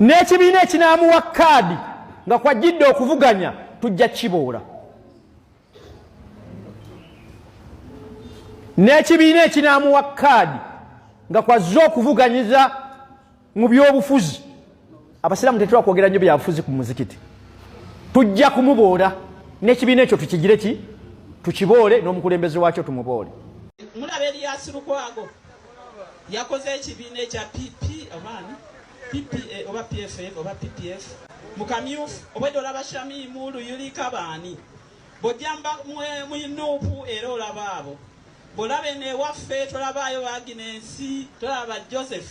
n'ekibiina ekinaamuwa kaadi nga kwajjidde okuvuganya tujja kiboora. N'ekibiina ekinaamuwa kaadi nga kwazze okuvuganyiza mu by'obufuzi, abasiraamu tetulwa kwogera nnyo byabufuzi ku muzikiti, tujja kumuboora. N'ekibiina ekyo tukigire ki? Tukiboole, n'omukulembeze waakyo tumuboole. Mulaba Erias Lukwago yakoze ekibiina ekya PPA oba PFF oba PPF mukamyufu obwedde olaba Shamimu Luyulika baani bojjamba muinuupu era olaba abo bolabe newaffe tolabaayo Agnes tolaba Joseph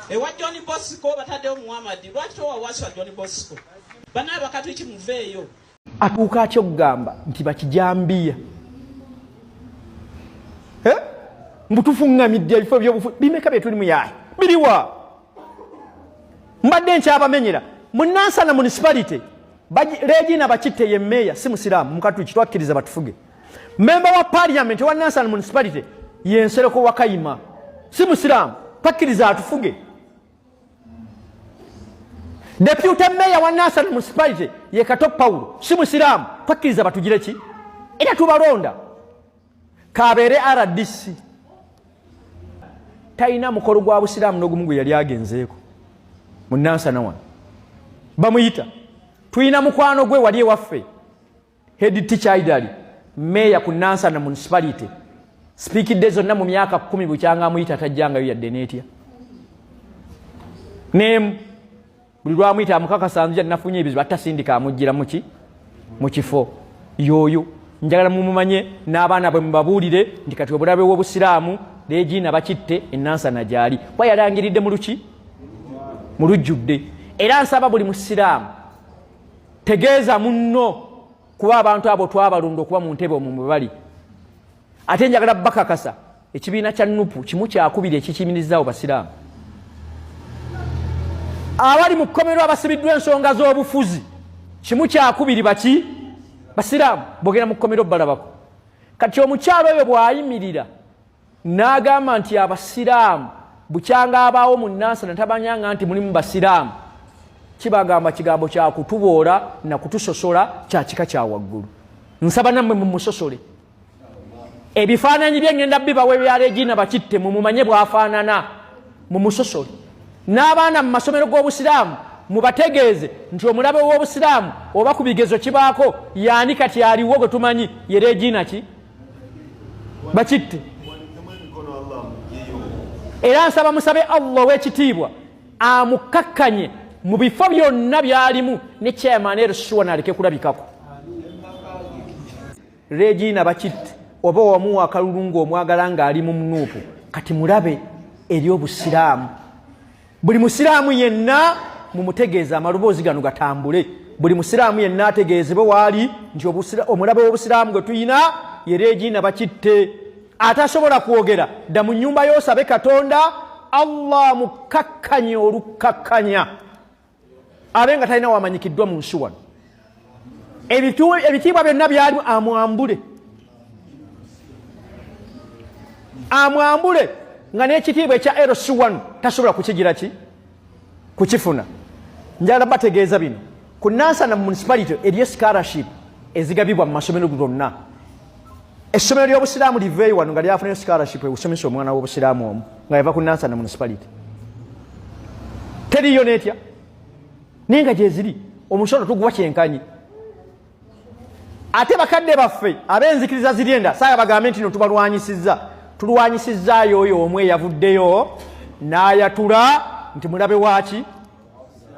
ewa John Bosco bataddewo Muhammad lwaki towawaswa John Bosco banaye bakatwiki muveeyo atuuka atya okugamba nti bakijambiya mbutufuŋŋamidde ebifo by'obufuzi bimeka bye tuli mu yaayi biriwa mbadde nkyabamenyera mu Nansana municipality Regina Bakitte ye meya si musiraamu mukatuliki twakkiriza batufuge. Member wa parliament wa Nansana municipality ye Nsereko wa Kayima si musiraamu twakkiriza atufuge. Deputy mayor wa Nansana municipality ye Kato Paulo si musiraamu twakkiriza batugire ki era tubalonda kabeere RDC taina mukolo gwa busiraamu n'ogumu gwe yali agenzeeko mu Nansana wano bamuyita tuyina mukwano gwe wali ewaffe head teacher idali meya ku Nansana municipality speakidde zonna mu myaka 10 bukyanga amuyita tajjangayo yadde neetya name buli lwamuyita amukakasa nzija nafunye ebizibu atasindika amuggira mu kifo yoyo njagala mumumanye n'abaana bwe mubabuulire nti kati obulabe w'obusiraamu Regina Bakitte Nansana gyali kwa yalangiridde mu luki mu lujjudde era nsaba buli musiraamu tegeeza munno kuba abantu abo twabalonda okuba mu ntebe omwo mwe bali ate njagala bakakasa ekibiina kya Nupu kimu kyakubiri ekikimirizzaawo basiraamu abali mu kkomero abasibiddwa ensonga z'obufuzi kimu kyakubiri baki basiraamu bogera mu kkomero balabako kati omukyalo oyo bw'ayimirira n'agamba nti abasiraamu bukyanga abaawo mu Nansana tabanyanga nti mulimu basiraamu kibagamba kigambo kya kutuboora na kutusosola kya kika kya waggulu. Nsaba nammwe mumusosole ebifaananyi byengenda bibawe bya Regina Bakitte mumumanye bwafaanana mumusosole n'abaana mu masomero g'obusiraamu mubategeeze nti omulabe w'obusiraamu oba ku bigezo kibaako yaani kati aliwo gwe tumanyi ye Regina ki Bakitte. Era nsaba musabe Allah w'ekitiibwa amukakkanye mu bifo byonna byalimu ne chairman Ersuwa naleke kulabikako. Regina Bakitte oba wamuwa akalulungu omwagala ng'ali mu Nuupu kati mulabe eri obusiraamu. Buli musiraamu yenna mumutegeeza amaloboozi gano gatambule. Buli musiraamu yenna ategeezebwe waali nti omulabe w'obusiraamu gwe tuyina ye Regina Bakitte. Atasobola kwogera dda mu nnyumba y'osabe Katonda Allah mukakkanye olukakkanya abenga talina wamanyikiddwa mu nsi wano. Ebitiibwa byonna byalimu amwambule nga n'ekitiibwa ekya Ersuwa tasobola kukigira ki kukifuna. Njagala bategeeza bino ku Nansana municipality eriyo scholarship ezigabibwa mu masomero gonna. Essomero ly'obusiraamu liveeyo wano nga lyafunayo scholarship ekusomesa omwana w'obusiraamu omu nga yava ku Nansana municipality. Teriyo neetya naye nga gyeziri omusono tuguba kyenkanyi. Ate bakadde baffe ab'enzikiriza ziryenda saaya bagambe nti no tulwanyisizaayo oyo omu eyavuddeyo n'ayatula nti mulabe waaki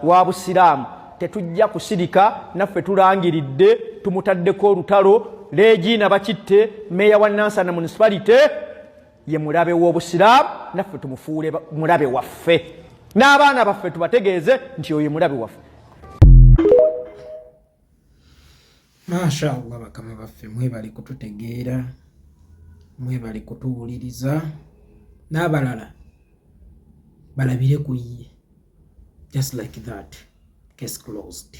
wa busiraamu. Tetujja kusirika naffe tulangiridde tumutaddeko olutalo. Regina Bakitte meya wa Nansana municipality ye mulabe w'obusiraamu naffe tumufuule mulabe waffe n'abaana baffe tubategeeze nti oyo mulabe waffe. Mashallah bakama baffe mwebali kututegeera mwebali kutuwuliriza n'abalala balabire ku ye just like that case closed.